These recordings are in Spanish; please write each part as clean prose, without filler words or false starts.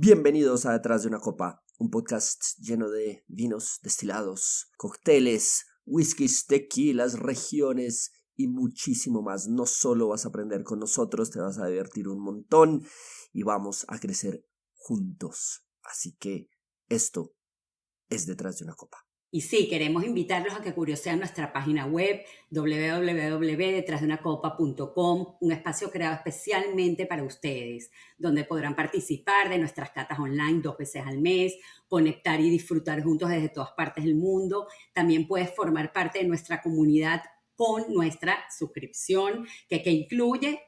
Bienvenidos a Detrás de una Copa, un podcast lleno de vinos destilados, cócteles, whiskies, tequilas, regiones y muchísimo más. No solo vas a aprender con nosotros, te vas a divertir un montón y vamos a crecer juntos. Así que esto es Detrás de una Copa. Y sí, queremos invitarlos a que curiosean nuestra página web www.detrasdeunacopa.com, un espacio creado especialmente para ustedes, donde podrán participar de nuestras catas online 2 veces al mes, conectar y disfrutar juntos desde todas partes del mundo. También puedes formar parte de nuestra comunidad con nuestra suscripción, que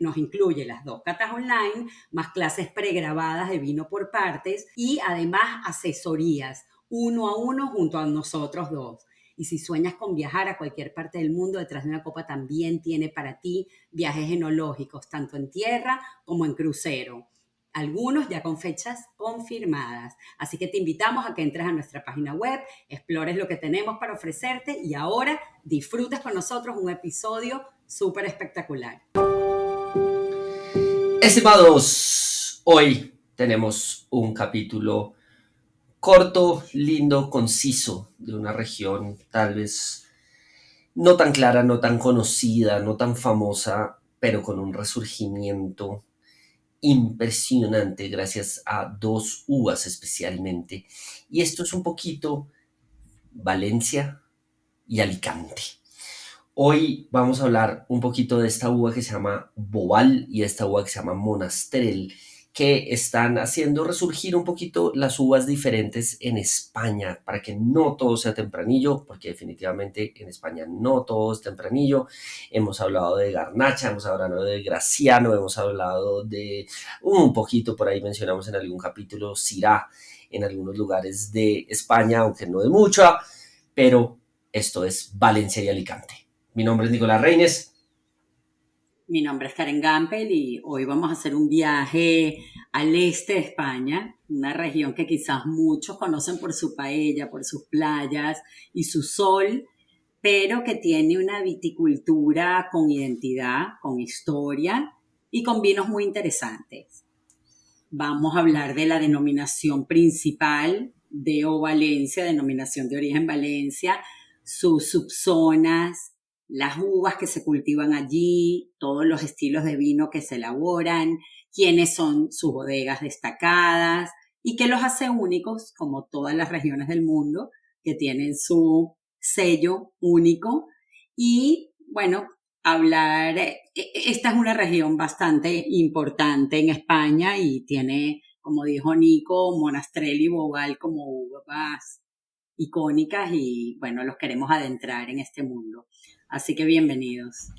nos incluye las 2 catas online, más clases pregrabadas de vino por partes y además asesorías 1 a 1 junto a nosotros dos. Y si sueñas con viajar a cualquier parte del mundo, Detrás de una Copa también tiene para ti viajes enológicos, tanto en tierra como en crucero. Algunos ya con fechas confirmadas. Así que te invitamos a que entres a nuestra página web, explores lo que tenemos para ofrecerte y ahora disfrutes con nosotros un episodio súper espectacular. Estimados, hoy tenemos un capítulo corto, lindo, conciso, de una región tal vez no tan clara, no tan conocida, no tan famosa, pero con un resurgimiento impresionante gracias a 2 uvas especialmente. Y esto es un poquito Valencia y Alicante. Hoy vamos a hablar un poquito de esta uva que se llama Bobal y esta uva que se llama Monastrell, que están haciendo resurgir un poquito las uvas diferentes en España, para que no todo sea tempranillo, porque definitivamente en España no todo es tempranillo. Hemos hablado de Garnacha, hemos hablado de Graciano, hemos hablado de un poquito, por ahí mencionamos en algún capítulo, Syrah en algunos lugares de España, aunque no de mucha, pero esto es Valencia y Alicante. Mi nombre es Nicolás Reines. Mi nombre es Karen Gampel y hoy vamos a hacer un viaje al este de España, una región que quizás muchos conocen por su paella, por sus playas y su sol, pero que tiene una viticultura con identidad, con historia y con vinos muy interesantes. Vamos a hablar de la denominación principal de O Valencia, denominación de origen Valencia, sus subzonas, las uvas que se cultivan allí, todos los estilos de vino que se elaboran, quiénes son sus bodegas destacadas y qué los hace únicos, como todas las regiones del mundo, que tienen su sello único. Y bueno, esta es una región bastante importante en España y tiene, como dijo Nico, Monastrell y Bobal como uvas icónicas y bueno, los queremos adentrar en este mundo. Así que bienvenidos.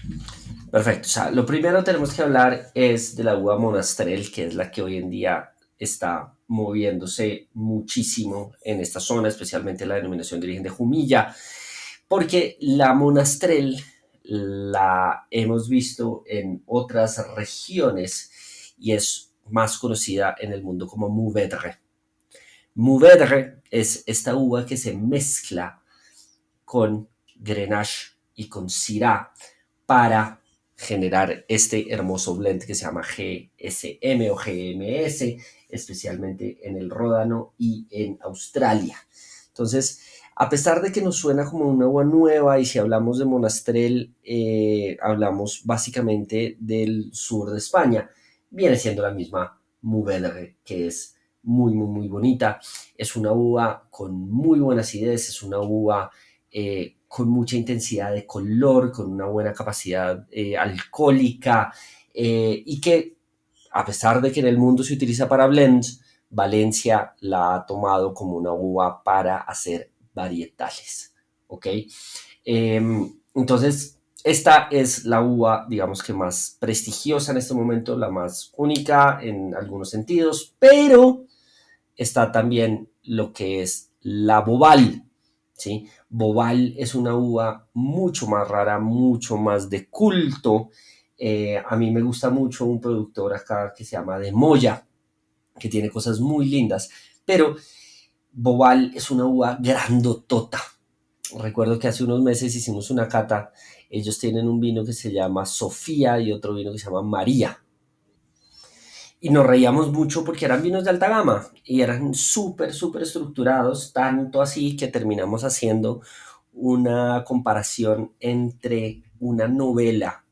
Perfecto. O sea, lo primero que tenemos que hablar es de la uva Monastrell, que es la que hoy en día está moviéndose muchísimo en esta zona, especialmente la denominación de origen de Jumilla, porque la Monastrell la hemos visto en otras regiones y es más conocida en el mundo como Mourvedre. Mourvedre es esta uva que se mezcla con Grenache y con Syrah para generar este hermoso blend que se llama GSM o GMS, especialmente en el Ródano y en Australia. Entonces, a pesar de que nos suena como una uva nueva y si hablamos de Monastrell, hablamos básicamente del sur de España, viene siendo la misma Mourvedre, que es muy bonita. Es una uva con muy buena acidez, es una uva con mucha intensidad de color, con una buena capacidad alcohólica y que a pesar de que en el mundo se utiliza para blends, Valencia la ha tomado como una uva para hacer varietales, ¿ok? Entonces, esta es la uva, digamos que más prestigiosa en este momento, la más única en algunos sentidos, pero está también lo que es la Bobal, ¿sí? Bobal es una uva mucho más rara, mucho más de culto. A mí me gusta mucho un productor acá que se llama De Moya, que tiene cosas muy lindas, pero Bobal es una uva grandotota. Recuerdo que hace unos meses hicimos una cata, ellos tienen un vino que se llama Sofía y otro vino que se llama María. y nos reíamos mucho porque eran vinos de alta gama y eran súper, súper estructurados, tanto así que terminamos haciendo una comparación entre una novela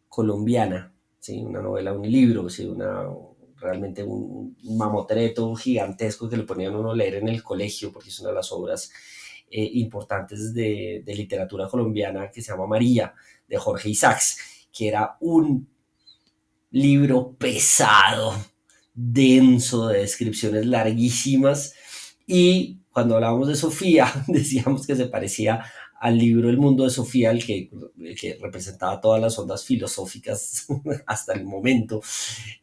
colombiana, ¿sí? Una novela, un libro, ¿sí? Realmente un mamotreto gigantesco que le ponían a uno a leer en el colegio, porque es una de las obras importantes de literatura colombiana que se llama María, de Jorge Isaacs, que era un libro pesado, denso, de descripciones larguísimas. Y cuando hablábamos de Sofía, decíamos que se parecía al libro El mundo de Sofía, el que representaba todas las ondas filosóficas hasta el momento.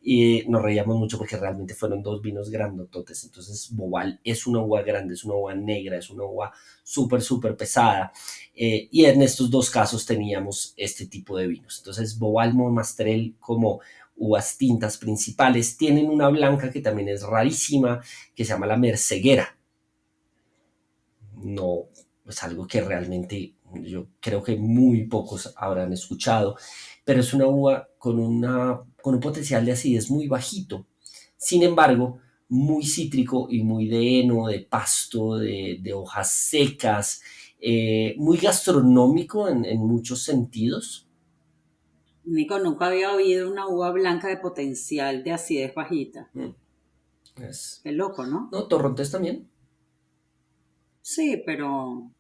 Y nos reíamos mucho porque realmente fueron dos vinos grandototes. Entonces, Bobal es una uva grande, es una uva negra, es una uva súper, súper pesada. Y en estos dos casos teníamos este tipo de vinos. Entonces, Bobal, Monastrell como uvas tintas principales. Tienen una blanca que también es rarísima, que se llama la Merceguera. No es algo que realmente yo creo que muy pocos habrán escuchado, pero es una uva con un potencial de acidez muy bajito. Sin embargo, muy cítrico y muy de heno, de pasto, de hojas secas, muy gastronómico en muchos sentidos. Nico, nunca había oído una uva blanca de potencial de acidez bajita. Mm, es- Qué loco, ¿no? No, Torrontés también. Sí, pero,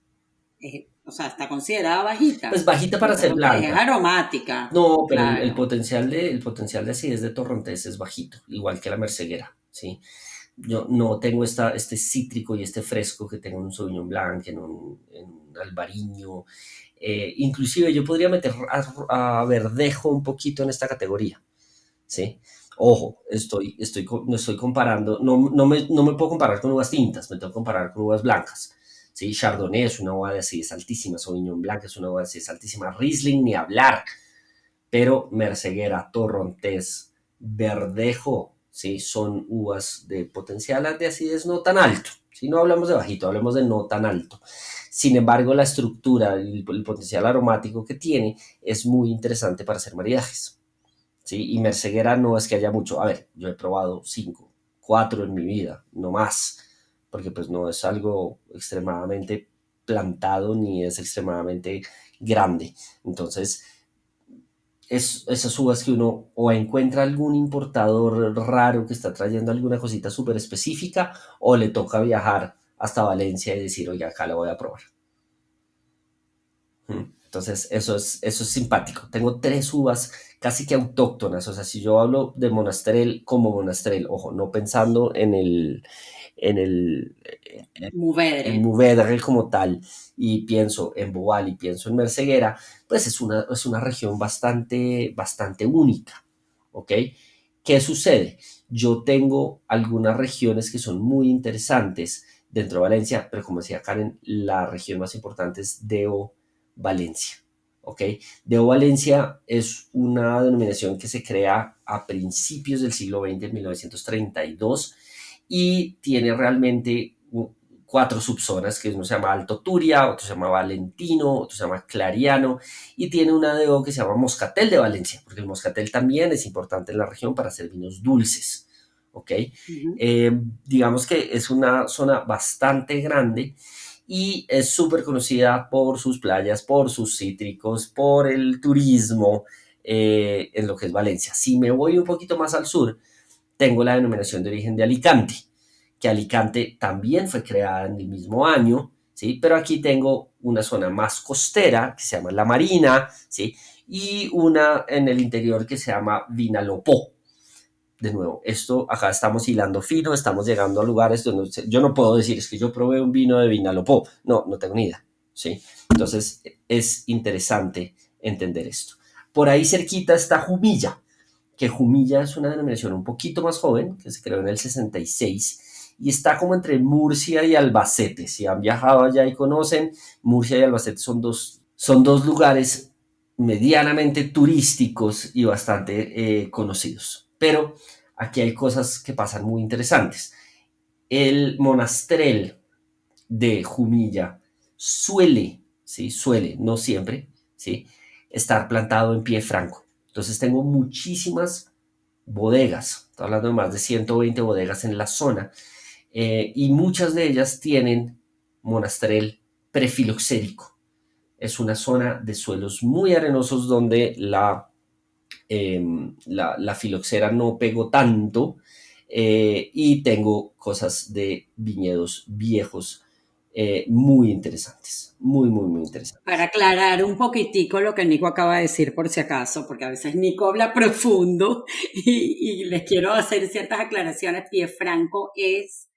o sea, está considerada bajita. Pues bajita Yo para ser creo que es blanca. aromática, No, pero claro. el potencial de acidez de Torrontés es bajito, igual que la Merceguera, ¿sí? Yo no tengo este cítrico y este fresco que tengo en un Sauvignon Blanc, en un Albariño. Inclusive yo podría meter a Verdejo un poquito en esta categoría, ¿sí? Ojo, no estoy comparando, no me puedo comparar con uvas tintas, me tengo que comparar con uvas blancas. ¿Sí? Chardonnay es una uva de acidez altísima, Sauvignon Blanc es una uva de acidez altísima, Riesling ni hablar, pero Merceguera, Torrontés, Verdejo, ¿sí? Son uvas de potencial de acidez no tan alto. Si no hablamos de bajito, hablemos de no tan alto. Sin embargo, la estructura y el potencial aromático que tiene es muy interesante para hacer maridajes. ¿Sí? Y Merceguera no es que haya mucho. A ver, yo he probado 5, 4 en mi vida, no más, porque pues no es algo extremadamente plantado ni es extremadamente grande. Entonces, esas uvas que uno o encuentra algún importador raro que está trayendo alguna cosita súper específica o le toca viajar hasta Valencia y decir, oye, acá la voy a probar. Entonces, eso es simpático. Tengo tres uvas casi que autóctonas. O sea, si yo hablo de monastrel como monastrel, ojo, no pensando en el, Movedre. en Mourvedre como tal, y pienso en Boal y pienso en Merceguera, pues es una región bastante, bastante única. ¿Ok? ¿Qué sucede? Yo tengo algunas regiones que son muy interesantes dentro de Valencia, pero como decía Karen, la región más importante es Deo Valencia. ¿Ok? Deo Valencia es una denominación que se crea a principios del siglo XX, en 1932, y tiene realmente cuatro subzonas, que uno se llama Alto Turia, otro se llama Valentino, otro se llama Clariano, y tiene una DO que se llama Moscatel de Valencia, porque el Moscatel también es importante en la región para hacer vinos dulces. ¿Ok? Ujú. Digamos que es una zona bastante grande y es súper conocida por sus playas, por sus cítricos, por el turismo en lo que es Valencia. Si me voy un poquito más al sur, tengo la denominación de origen de Alicante, que Alicante también fue creada en el mismo año, ¿sí? Pero aquí tengo una zona más costera que se llama La Marina, ¿sí? Y una en el interior que se llama Vinalopó. De nuevo, esto acá estamos hilando fino, estamos llegando a lugares donde yo no puedo decir, es que yo probé un vino de Vinalopó. No, no tengo ni idea, ¿sí? Entonces es interesante entender esto. Por ahí cerquita está Jumilla, que Jumilla es una denominación un poquito más joven, que se creó en el 66 y está como entre Murcia y Albacete. Si han viajado allá y conocen, Murcia y Albacete son dos lugares medianamente turísticos y bastante conocidos. Pero aquí hay cosas que pasan muy interesantes. El monastrel de Jumilla suele, no siempre, ¿sí? Estar plantado en pie franco. Entonces tengo muchísimas bodegas. Estoy hablando de más de 120 bodegas en la zona. Y muchas de ellas tienen monastrel prefiloxérico. Es una zona de suelos muy arenosos donde la filoxera no pegó tanto, y tengo cosas de viñedos viejos, muy interesantes, muy, muy, muy Para interesantes. aclarar un poquitico lo que Nico acaba de decir por si acaso, porque a veces Nico habla profundo y les quiero hacer ciertas aclaraciones. Pie franco es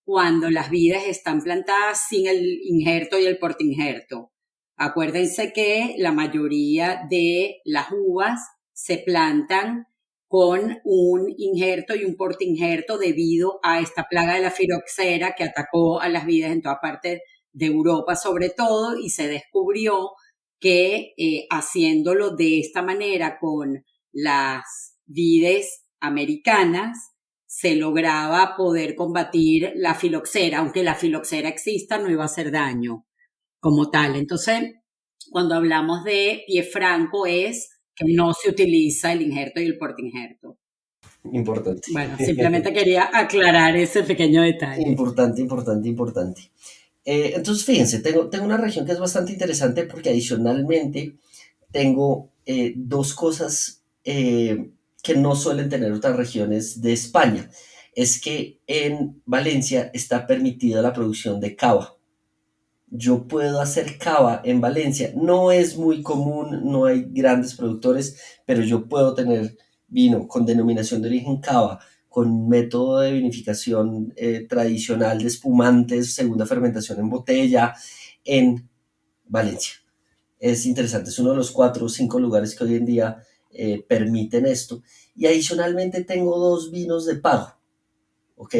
cuando las vides están plantadas sin el injerto y el portainjerto. Acuérdense que la mayoría de las uvas se plantan con un injerto y un portainjerto debido a esta plaga de la filoxera que atacó a las vides en toda parte de Europa sobre todo, y se descubrió que haciéndolo de esta manera con las vides americanas se lograba poder combatir la filoxera, aunque la filoxera exista no iba a hacer daño como tal. Entonces, cuando hablamos de pie franco es que no se utiliza el injerto y el portainjerto. Importante. Bueno, simplemente quería aclarar ese pequeño detalle. Importante, importante, importante. Entonces, fíjense, tengo una región que es bastante interesante porque adicionalmente tengo dos cosas que no suelen tener otras regiones de España. Es que en Valencia está permitida la producción de cava. Yo puedo hacer cava en Valencia. No es muy común, no hay grandes productores, pero yo puedo tener vino con denominación de origen cava, con método de vinificación tradicional de espumantes, segunda fermentación en botella, en Valencia. Es interesante, es uno de los 4 o 5 lugares que hoy en día permiten esto. Y adicionalmente tengo dos vinos de pago, ¿ok?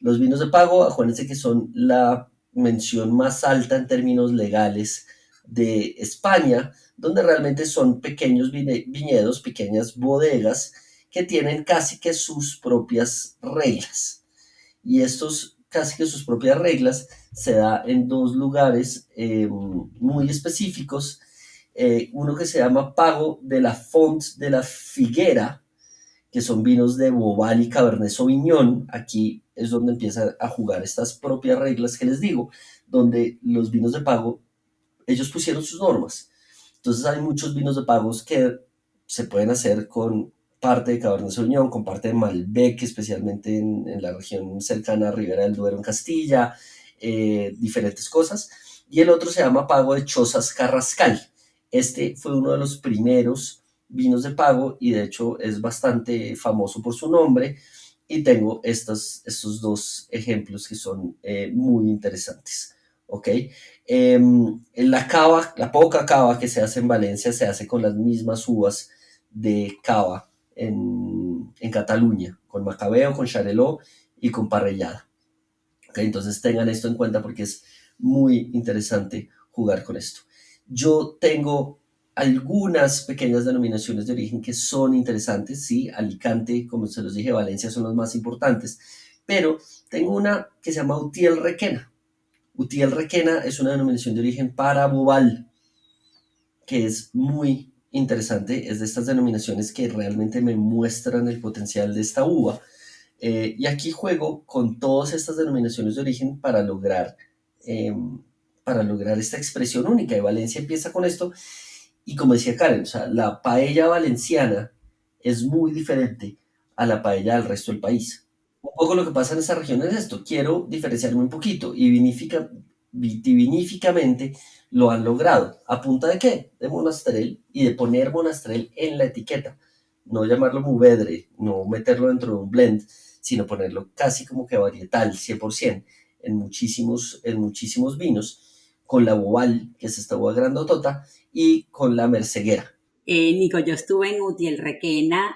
Los vinos de pago, acuérdense que son la mención más alta en términos legales de España, donde realmente son pequeños viñedos, pequeñas bodegas que tienen casi que sus propias reglas. Y estos casi que sus propias reglas se da en dos lugares muy específicos. Uno que se llama Pago de la Font de la Figuera, que son vinos de Bobal y Cabernet Sauvignon. Aquí es donde empiezan a jugar estas propias reglas que les digo, donde los vinos de pago, ellos pusieron sus normas. Entonces hay muchos vinos de pagos que se pueden hacer con parte de Cabernet Sauvignon, con parte de Malbec, especialmente en la región cercana a Ribera del Duero en Castilla, diferentes cosas. Y el otro se llama Pago de Chozas Carrascal. Este fue uno de los primeros vinos de pago y de hecho es bastante famoso por su nombre. Y tengo estos dos ejemplos que son muy interesantes. ¿Ok? La cava, la poca cava que se hace en Valencia se hace con las mismas uvas de cava en Cataluña, con Macabeo, con Charelot y con Parrellada. ¿Okay? Entonces tengan esto en cuenta porque es muy interesante jugar con esto. Yo tengo algunas pequeñas denominaciones de origen que son interesantes, sí, Alicante, como se los dije, Valencia son los más importantes, pero tengo una que se llama Utiel Requena. Utiel Requena es una denominación de origen para Bobal, que es muy interesante, es de estas denominaciones que realmente me muestran el potencial de esta uva. Y aquí juego con todas estas denominaciones de origen para lograr esta expresión única. Y Valencia empieza con esto. Y como decía Karen, o sea, la paella valenciana es muy diferente a la paella del resto del país. Un poco lo que pasa en esa región es esto. Quiero diferenciarme un poquito y vitiviníficamente lo han logrado. ¿A punta de qué? De monastrel y de poner monastrel en la etiqueta. No llamarlo Mourvedre, no meterlo dentro de un blend, sino ponerlo casi como que varietal, 100%, en muchísimos vinos, con la Bobal, que es esta uva grandotota, y con la Merceguera. Nico, yo estuve en Utiel Requena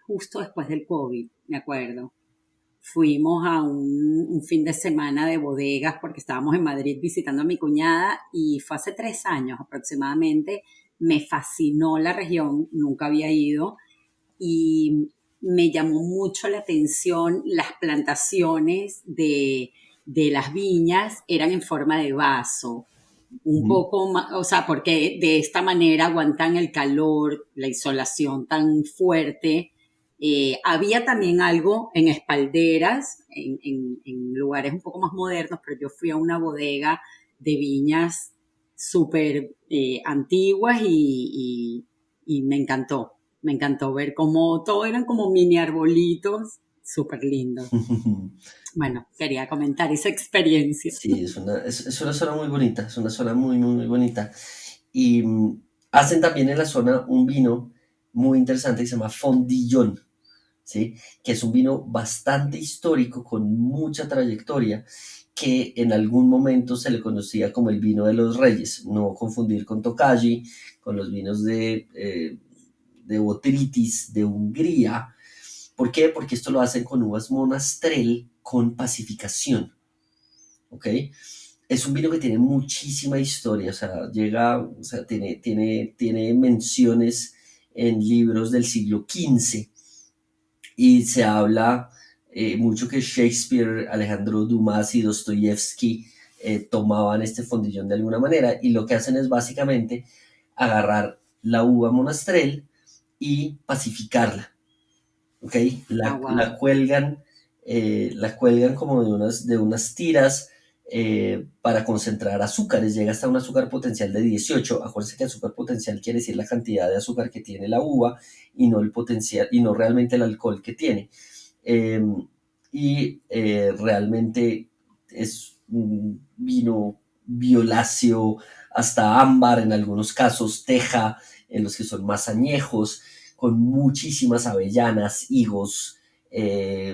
justo después del COVID, me acuerdo. Fuimos a un fin de semana de bodegas porque estábamos en Madrid visitando a mi cuñada y fue hace 3 años aproximadamente. Me fascinó la región, nunca había ido y me llamó mucho la atención las plantaciones de las viñas, eran en forma de vaso, un Ujú. poco más, o sea, porque de esta manera aguantan el calor, la insolación tan fuerte Había también algo en espalderas, en lugares un poco más modernos, pero yo fui a una bodega de viñas súper antiguas y me encantó ver cómo todo eran como mini arbolitos súper lindos. Bueno, quería comentar esa experiencia. Sí, es una zona muy bonita, es una zona muy, muy, muy bonita. Y hacen también en la zona un vino muy interesante que se llama Fondillon, ¿sí? Que es un vino bastante histórico, con mucha trayectoria, que en algún momento se le conocía como el vino de los reyes, no confundir con Tokaji, con los vinos de Botrytis, de Hungría. ¿Por qué? Porque esto lo hacen con uvas Monastrell con pacificación, ¿ok? Es un vino que tiene muchísima historia, o sea, tiene menciones en libros del siglo XV y se habla mucho que Shakespeare, Alejandro Dumas y Dostoyevsky tomaban este fondillón de alguna manera, y lo que hacen es básicamente agarrar la uva Monastrell y pacificarla, ¿ok? Ah, La wow. cuelgan, la cuelgan como de unas tiras para concentrar azúcares. Llega hasta un azúcar potencial de 18. Acuérdense que azúcar potencial quiere decir la cantidad de azúcar que tiene la uva y no el potencial, y no realmente el alcohol que tiene. Eh, Realmente es un vino violáceo, hasta ámbar en algunos casos, teja en los que son más añejos, con muchísimas avellanas, higos,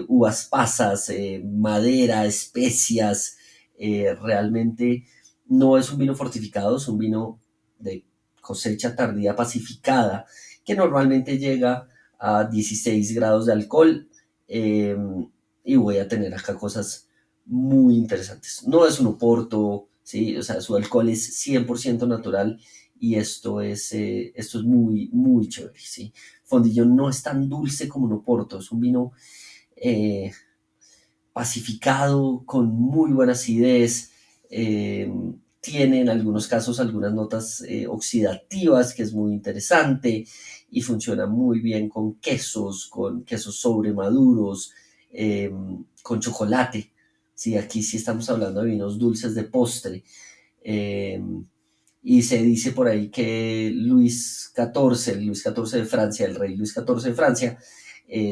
uvas pasas, madera, especias. Realmente no es un vino fortificado, es un vino de cosecha tardía pacificada, que normalmente llega a 16 grados de alcohol. eh, y voy a tener acá cosas muy interesantes. No es un oporto, ¿sí? O sea, su alcohol es 100% natural, y esto es muy, muy chévere, ¿sí? Fondillón no es tan dulce como un oporto, es un vino eh, pacificado, con muy buena acidez. eh, Tiene en algunos casos algunas notas oxidativas, que es muy interesante, y funciona muy bien con quesos sobremaduros, eh, con chocolate. Sí, aquí sí estamos hablando de vinos dulces de postre. eh, y se dice por ahí que el Luis XIV de Francia, el rey Luis XIV de Francia,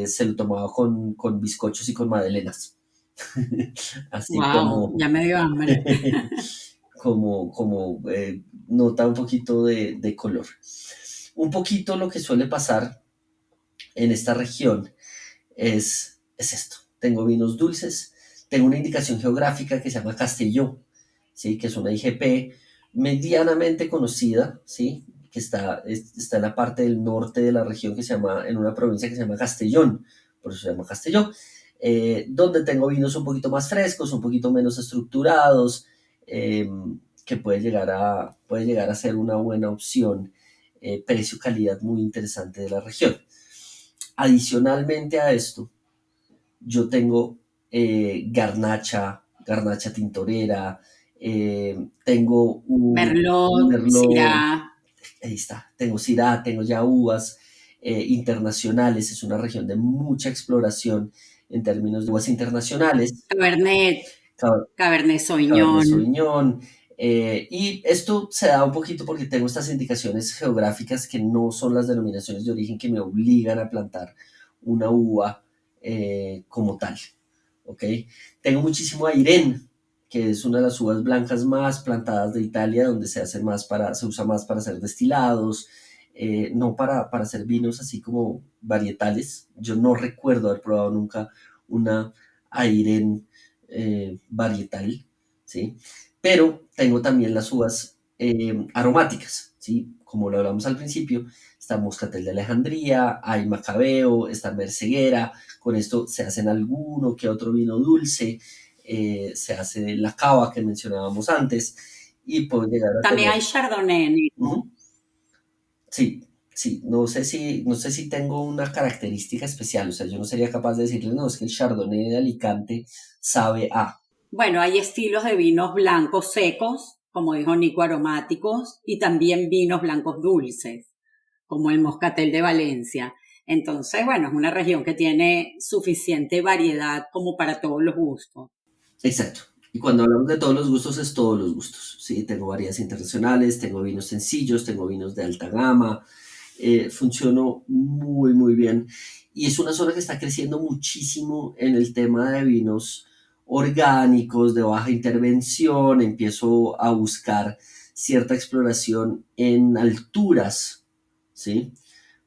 se lo tomaba con bizcochos y con madelenas. Así Wow, como, ya me dio hambre. nota un poquito de color. Un poquito lo que suele pasar en esta región es esto. Tengo vinos dulces, tengo una indicación geográfica que se llama Castelló, ¿sí? Que es una IGP medianamente conocida, ¿sí? Que está en la parte del norte de la región, en una provincia que se llama Castellón, por eso se llama Castelló, donde tengo vinos un poquito más frescos, un poquito menos estructurados, eh, que puede llegar a ser una buena opción, precio-calidad muy interesante de la región. Adicionalmente a esto, yo tengo garnacha tintorera, tengo un Merlot, merlot, Syrah, ahí está, tengo Syrah, tengo ya uvas internacionales. Es una región de mucha exploración en términos de uvas internacionales. Cabernet, Cabernet Cabernet Sauvignon. Sauvignon. Y esto se da un poquito porque tengo estas indicaciones geográficas que no son las denominaciones de origen, que me obligan a plantar una uva como tal. ¿Ok? Tengo muchísimo Airén, que es una de las uvas blancas más plantadas de Italia, donde se usa más para hacer destilados, no para hacer vinos así como varietales. Yo no recuerdo haber probado nunca una Airén varietal, ¿sí? Pero tengo también las uvas aromáticas, ¿sí? Como lo hablamos al principio, está Moscatel de Alejandría, hay Macabeo, está Merceguera. Con esto se hacen alguno que otro vino dulce, se hace la cava que mencionábamos antes, y puedo llegar a También tener... hay Chardonnay, ¿no? Ujú. Sí, sí, no sé si tengo una característica especial, o sea, yo no sería capaz de decirle, no, es que el Chardonnay de Alicante sabe a... Bueno, hay estilos de vinos blancos secos, como dijo Nico, aromáticos, y también vinos blancos dulces, como el Moscatel de Valencia. Entonces, bueno, es una región que tiene suficiente variedad como para todos los gustos. Exacto. Y cuando hablamos de todos los gustos, es todos los gustos. Sí, tengo variedades internacionales, tengo vinos sencillos, tengo vinos de alta gama. Funcionó muy, muy bien. Y es una zona que está creciendo muchísimo en el tema de vinos orgánicos, de baja intervención. Empiezo a buscar cierta exploración en alturas, ¿sí?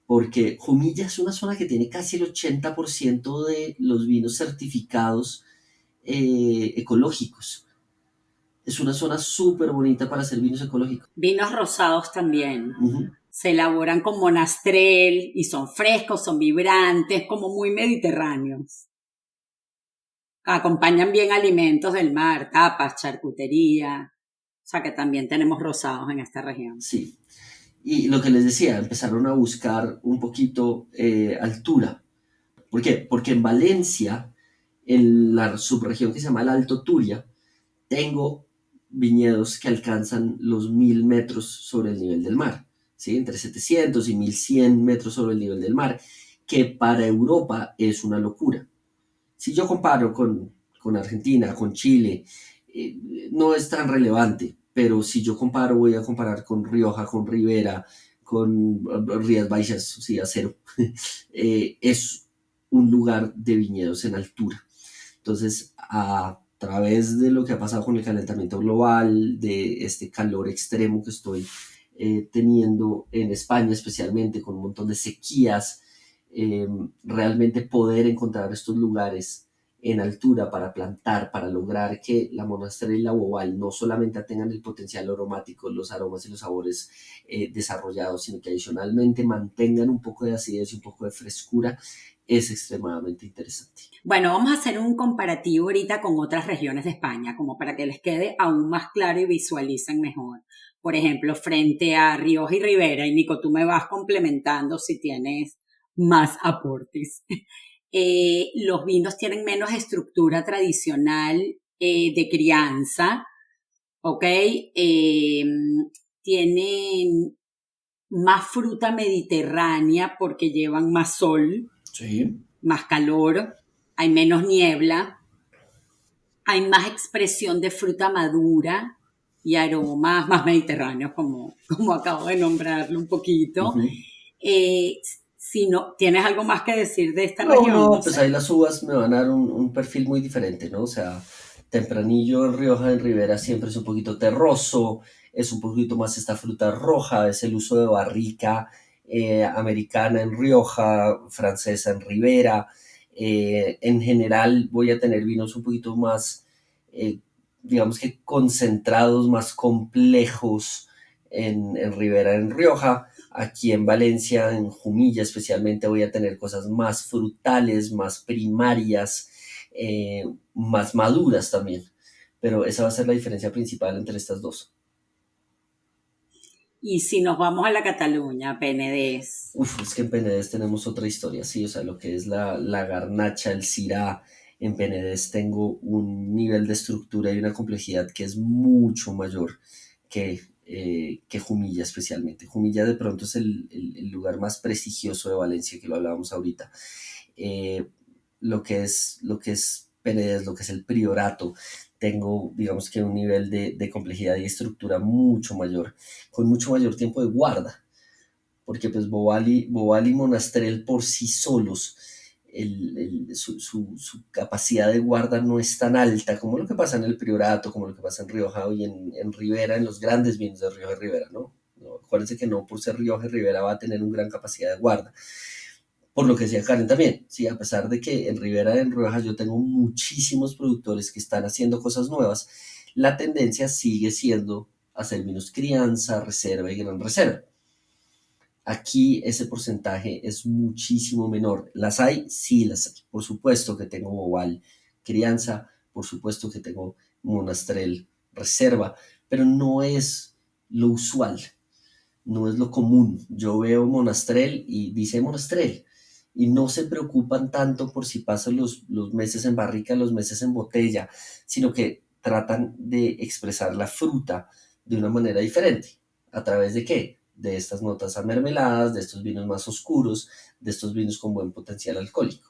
Porque Jumilla es una zona que tiene casi el 80% de los vinos certificados ecológicos. Es una zona súper bonita para hacer vinos ecológicos. Vinos rosados también. Ujú. Se elaboran con monastrell y son frescos, son vibrantes, como muy mediterráneos. Acompañan bien alimentos del mar, tapas, charcutería. O sea que también tenemos rosados en esta región. Sí. Y lo que les decía, empezaron a buscar un poquito altura. ¿Por qué? Porque en Valencia, en la subregión que se llama el Alto Turia, tengo viñedos que alcanzan los 1000 metros sobre el nivel del mar, ¿sí? Entre 700 y 1100 metros sobre el nivel del mar, que para Europa es una locura. Si yo comparo con Argentina, con Chile, no es tan relevante, pero si yo comparo, voy a comparar con Rioja, con Ribera, con Rías Baixas, sí, a cero. Es un lugar de viñedos en altura. Entonces, a través de lo que ha pasado con el calentamiento global, de este calor extremo que estoy teniendo en España, especialmente con un montón de sequías, eh, realmente poder encontrar estos lugares en altura para plantar, para lograr que la monastrell y la bobal no solamente tengan el potencial aromático, los aromas y los sabores desarrollados, sino que adicionalmente mantengan un poco de acidez y un poco de frescura, es extremadamente interesante. Bueno, vamos a hacer un comparativo ahorita con otras regiones de España, como para que les quede aún más claro y visualicen mejor. Por ejemplo, frente a Rioja y Ribera, y Nico, tú me vas complementando si tienes más aportes. Los vinos tienen menos estructura tradicional de crianza, ¿ok? Tienen más fruta mediterránea porque llevan más sol, Sí. más calor, hay menos niebla, hay más expresión de fruta madura y aromas más mediterráneos, como acabo de nombrarlo un poquito. Uh-huh. Si no, ¿tienes algo más que decir de esta No, región? no, No pues ahí sé. las uvas me van a dar un perfil muy diferente, ¿no? O sea, tempranillo en Rioja, en Ribera siempre es un poquito terroso, es un poquito más esta fruta roja, es el uso de barrica americana en Rioja, francesa en Ribera. En general voy a tener vinos un poquito más, eh, digamos que concentrados, más complejos en Ribera, en Rioja. Aquí en Valencia, en Jumilla especialmente, voy a tener cosas más frutales, más primarias, más maduras también. Pero esa va a ser la diferencia principal entre estas dos. Y si nos vamos a la Cataluña, Penedés. Uf, es que en Penedés tenemos otra historia, sí, o sea, lo que es la garnacha, el syrah, en Penedés tengo un nivel de estructura y una complejidad que es mucho mayor que Jumilla especialmente. Jumilla de pronto es el lugar más prestigioso de Valencia, que lo hablábamos ahorita. Eh, lo que es Penedés, lo que es el Priorato, tengo, digamos que un nivel de complejidad y estructura mucho mayor, con mucho mayor tiempo de guarda porque pues Bobal y Monastrell por sí solos, su capacidad de guarda no es tan alta como lo que pasa en el Priorato, como lo que pasa en Rioja y en Ribera, en los grandes vinos de Rioja y Ribera, ¿no? No, acuérdense que no por ser Rioja y Ribera va a tener una gran capacidad de guarda. Por lo que decía Karen también, sí, a pesar de que en Ribera y en Rioja yo tengo muchísimos productores que están haciendo cosas nuevas, la tendencia sigue siendo hacer vinos crianza, reserva y gran reserva. Aquí ese porcentaje es muchísimo menor. ¿Las hay? Sí, las hay. Por supuesto que tengo Boval crianza, por supuesto que tengo Monastrell reserva, pero no es lo usual, no es lo común. Yo veo Monastrell y dice Monastrell y no se preocupan tanto por si pasan los meses en barrica, los meses en botella, sino que tratan de expresar la fruta de una manera diferente. ¿A través de qué? de estas notas amermeladas, de estos vinos más oscuros, de estos vinos con buen potencial alcohólico.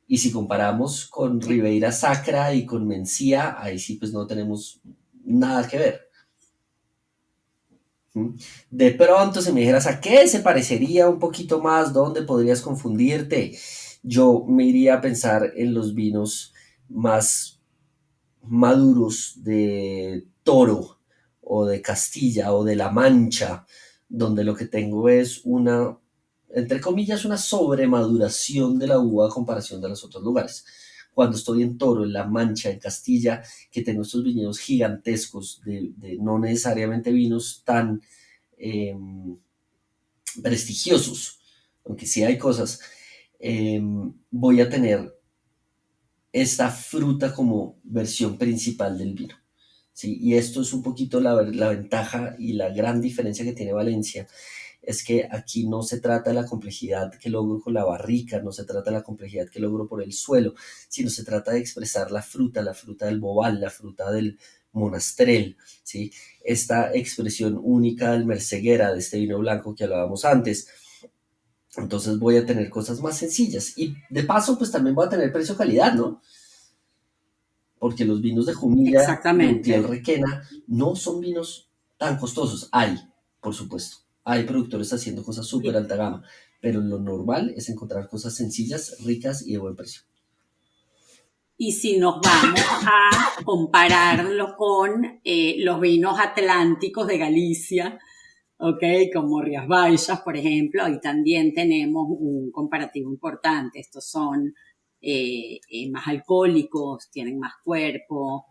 Y si comparamos con Ribeira Sacra y con Mencía, ahí sí pues no tenemos nada que ver. De pronto, si me dijeras a qué se parecería un poquito más, dónde podrías confundirte, yo me iría a pensar en los vinos más maduros de Toro o de Castilla o de La Mancha, donde lo que tengo es una, entre comillas, una sobremaduración de la uva a comparación de los otros lugares. Cuando estoy en Toro, en La Mancha, en Castilla, que tengo estos viñedos gigantescos de no necesariamente vinos tan eh, prestigiosos, aunque sí hay cosas, voy a tener esta fruta como versión principal del vino. ¿Sí? Y esto es un poquito la ventaja y la gran diferencia que tiene Valencia, es que aquí no se trata de la complejidad que logro con la barrica, no se trata de la complejidad que logro por el suelo, sino se trata de expresar la fruta del bobal, la fruta del monastrell, ¿sí? Esta expresión única del merceguera, de este vino blanco que hablábamos antes. Entonces voy a tener cosas más sencillas y de paso pues también voy a tener precio-calidad, ¿no? Porque los vinos de Jumilla, Exactamente. Montiel, Requena no son vinos tan costosos. Hay, por supuesto, hay productores haciendo cosas súper Y, alta gama, pero lo normal es encontrar cosas sencillas, ricas y de buen precio. y si nos vamos a compararlo con los vinos atlánticos de Galicia, ¿ok? Como Rías Baixas, por ejemplo, ahí también tenemos un comparativo importante. Estos son más alcohólicos, tienen más cuerpo,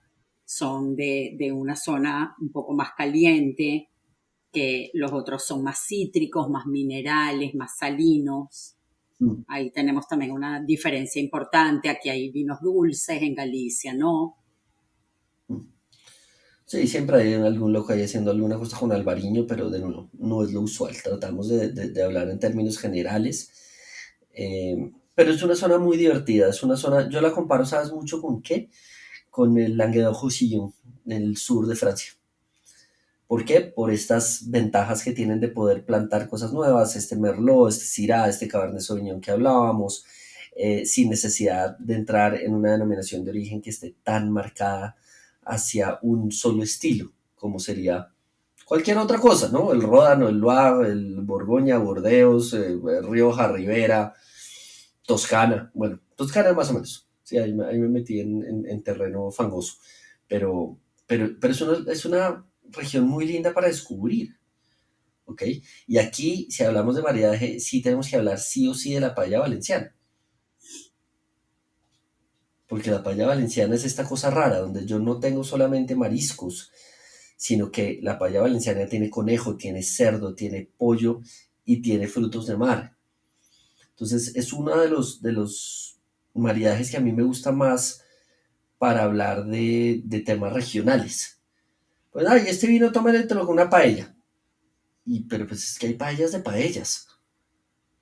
son de una zona un poco más caliente, que los otros son más cítricos, más minerales, más salinos. Mm. Ahí tenemos también una diferencia importante. Aquí hay vinos dulces, en Galicia no. Sí, siempre hay algún loco ahí haciendo alguna cosa con albariño, pero de nuevo, no es lo usual. Tratamos de hablar en términos generales. Pero es una zona muy divertida, es una zona, yo la comparo, ¿sabes mucho con qué? Con el Languedoc-Roussillon, en el sur de Francia. ¿Por qué? Por estas ventajas que tienen de poder plantar cosas nuevas, este Merlot, este Syrah, este Cabernet Sauvignon que hablábamos, sin necesidad de entrar en una denominación de origen que esté tan marcada hacia un solo estilo, como sería cualquier otra cosa, ¿no? El Ródano, el Loire, el Borgoña, Burdeos, Rioja, Ribera, Toscana. Bueno, Toscana más o menos. Sí, ahí me metí en terreno fangoso. Pero, pero es una región muy linda para descubrir, ¿ok? Y aquí, si hablamos de maridaje, sí tenemos que hablar sí o sí de la paella valenciana. Porque la paella valenciana es esta cosa rara, donde yo no tengo solamente mariscos, sino que la paella valenciana tiene conejo, tiene cerdo, tiene pollo y tiene frutos de mar. Entonces es uno de los maridajes que a mí me gusta más para hablar de temas regionales. Pues, ay, este vino, tómatelo con una paella. Pero pues es que hay paellas de paellas.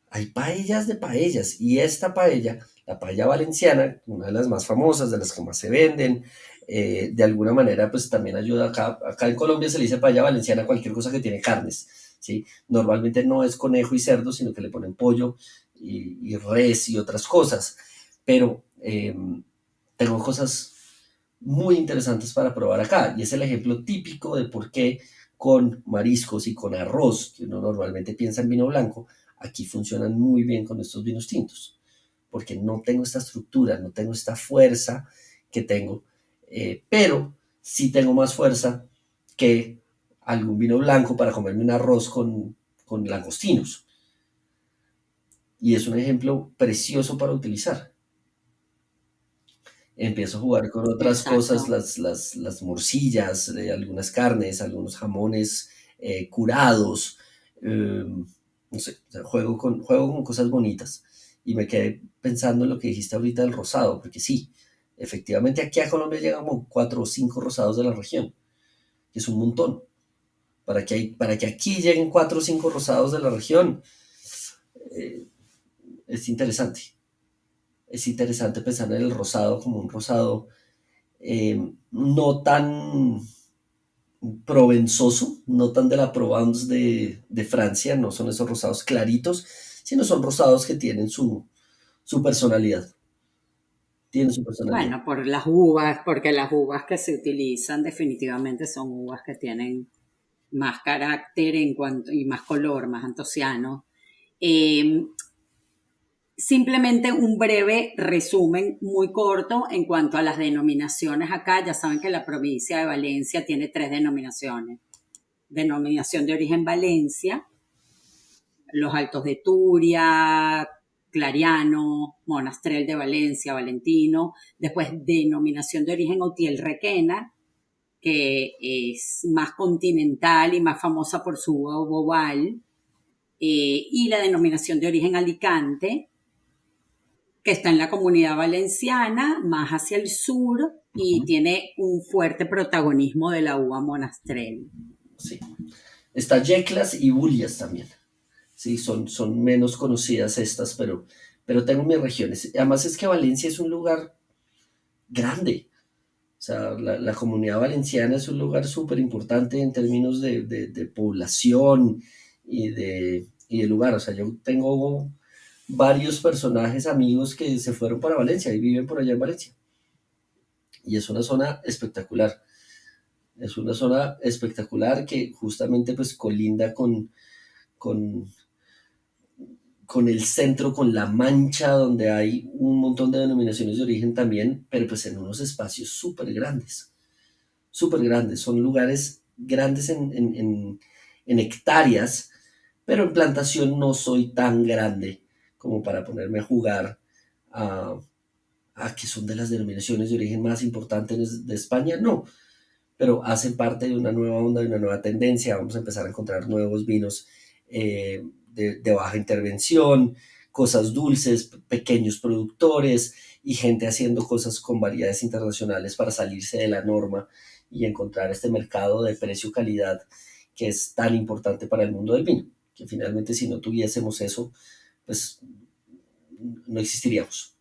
Hay paellas de paellas. Y esta paella, la paella valenciana, una de las más famosas, de las que más se venden, de alguna manera pues también ayuda acá en Colombia se le dice paella valenciana a cualquier cosa que tiene carnes, ¿sí? Normalmente no es conejo y cerdo, sino que le ponen pollo y res y otras cosas. Pero tengo cosas muy interesantes para probar acá. Y es el ejemplo típico de por qué con mariscos y con arroz, que uno normalmente piensa en vino blanco, aquí funcionan muy bien con estos vinos tintos. Porque no tengo esta estructura, no tengo esta fuerza que tengo, pero sí tengo más fuerza que algún vino blanco para comerme un arroz con langostinos. Y es un ejemplo precioso para utilizar. Empiezo a jugar con otras cosas, Exacto. las morcillas, algunas carnes, algunos jamones curados, no sé, o sea, juego con cosas bonitas. Y me quedé pensando en lo que dijiste ahorita del rosado, porque sí, efectivamente aquí a Colombia llegan como 4 o 5 rosados de la región, que es un montón. Para que aquí lleguen 4 o 5 rosados de la región, eh, es interesante. Es interesante pensar en el rosado como un rosado no tan provenzoso, no tan de la Provence de Francia, no son esos rosados claritos, sino son rosados que tienen su personalidad. Tienen su personalidad. Bueno, por las uvas, porque las uvas que se utilizan definitivamente son uvas que tienen más carácter en cuanto, y más color, más antociano. Eh, Simplemente un breve resumen muy corto en cuanto a las denominaciones acá. Ya saben que la provincia de Valencia tiene 3 denominaciones. Denominación de origen Valencia, los Altos de Turia, Clariano, Monastrell de Valencia, Valentino. Después denominación de origen Utiel Requena, que es más continental y más famosa por su uva Bobal. Y la denominación de origen Alicante, que está en la Comunidad Valenciana, más hacia el sur, y Ujú, tiene un fuerte protagonismo de la uva Monastrell. sí. Está Yeclas y Bulias también. Sí, son menos conocidas estas, pero tengo mis regiones. Además es que Valencia es un lugar grande. O sea, la comunidad valenciana es un lugar súper importante en términos de población y de lugar. O sea, yo tengo varios personajes amigos que se fueron para Valencia y viven por allá en Valencia. Y es una zona espectacular. Es una zona espectacular que justamente pues colinda con, con el centro, con la Mancha, donde hay un montón de denominaciones de origen también, pero pues en unos espacios súper grandes. Son lugares grandes en hectáreas, pero en plantación no soy tan grande como para ponerme a jugar a que son de las denominaciones de origen más importantes de España, no, pero hacen parte de una nueva onda, de una nueva tendencia. Vamos a empezar a encontrar nuevos vinos de baja intervención, cosas dulces, pequeños productores y gente haciendo cosas con variedades internacionales para salirse de la norma y encontrar este mercado de precio-calidad que es tan importante para el mundo del vino, que finalmente si no tuviésemos eso, pues no existiríamos,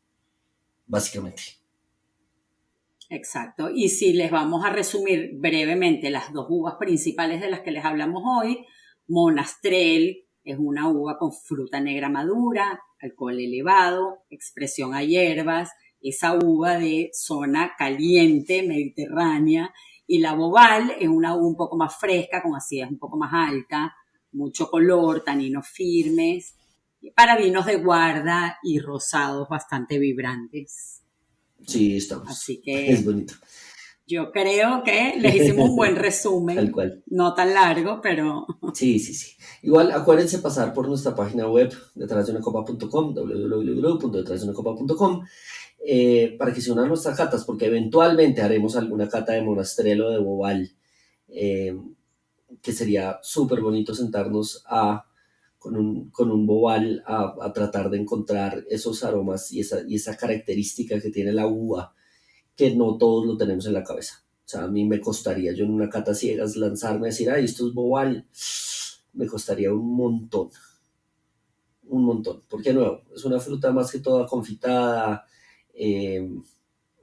básicamente. Exacto. Y si les vamos a resumir brevemente las 2 uvas principales de las que les hablamos hoy, Monastrell es una uva con fruta negra madura, alcohol elevado, expresión a hierbas, esa uva de zona caliente, mediterránea, y la Bobal es una uva un poco más fresca, con acidez un poco más alta, mucho color, taninos firmes, para vinos de guarda y rosados bastante vibrantes. Sí, estamos. Así Es que bonito. yo creo que les hicimos un buen Tal resumen, cual. no tan largo, pero Sí, sí, sí. Igual acuérdense pasar por nuestra página web detrásdeunacopa.com, www.detrásdeunacopa.com, para que se unan a nuestras catas, porque eventualmente haremos alguna cata de Monastrell de Bobal, eh, que sería súper bonito sentarnos con un Bobal a tratar de encontrar esos aromas y esa característica que tiene la uva que no todos lo tenemos en la cabeza. O sea, a mí me costaría, yo en una cata ciegas, lanzarme a decir, ay, esto es bobal, me costaría un montón, porque nuevo, es una fruta más que toda confitada eh,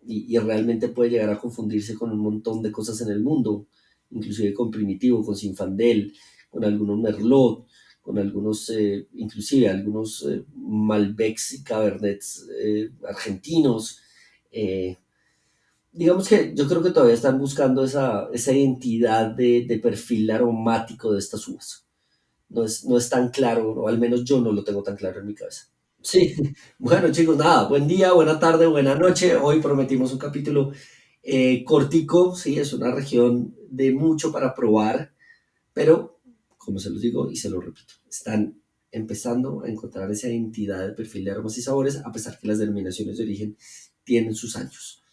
y realmente puede llegar a confundirse con un montón de cosas en el mundo, inclusive con Primitivo, con Sinfandel, con algunos Merlot, con algunos, inclusive algunos Malbecs y Cabernets argentinos. eh, digamos que yo creo que todavía están buscando esa identidad de perfil aromático de estas uvas. No es tan claro, o al menos yo no lo tengo tan claro en mi cabeza. Sí, bueno chicos, nada, buen día, buena tarde, buena noche. Hoy prometimos un capítulo cortico, sí, es una región de mucho para probar, pero como se los digo y se lo repito, están empezando a encontrar esa identidad de perfil de aromas y sabores, a pesar que las denominaciones de origen tienen sus años.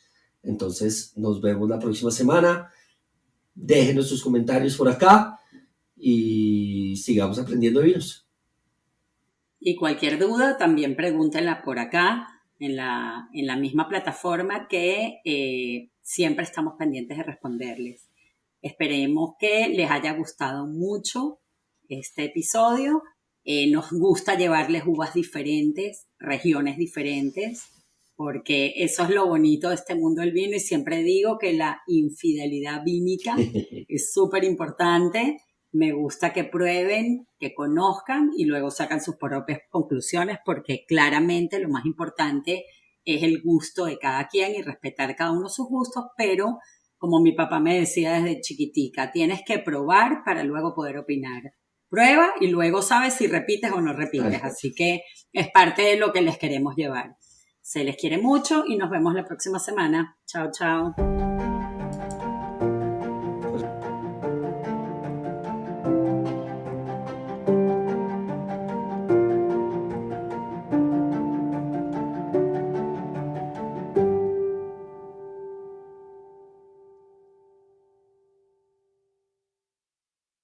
Entonces, nos vemos la próxima semana. Déjenos sus comentarios por acá y sigamos aprendiendo de vinos. y cualquier duda también pregúntenla por acá en la misma plataforma que siempre estamos pendientes de responderles. Esperemos que les haya gustado mucho este episodio. Nos gusta llevarles uvas diferentes, regiones diferentes. porque eso es lo bonito de este mundo del vino y siempre digo que la infidelidad vínica es súper importante. Me gusta que prueben, que conozcan y luego sacan sus propias conclusiones porque claramente lo más importante es el gusto de cada quien y respetar cada uno sus gustos, pero como mi papá me decía desde chiquitica, tienes que probar para luego poder opinar. Prueba y luego sabes si repites o no repites, así que es parte de lo que les queremos llevar. Se les quiere mucho y nos vemos la próxima semana. Chao, chao.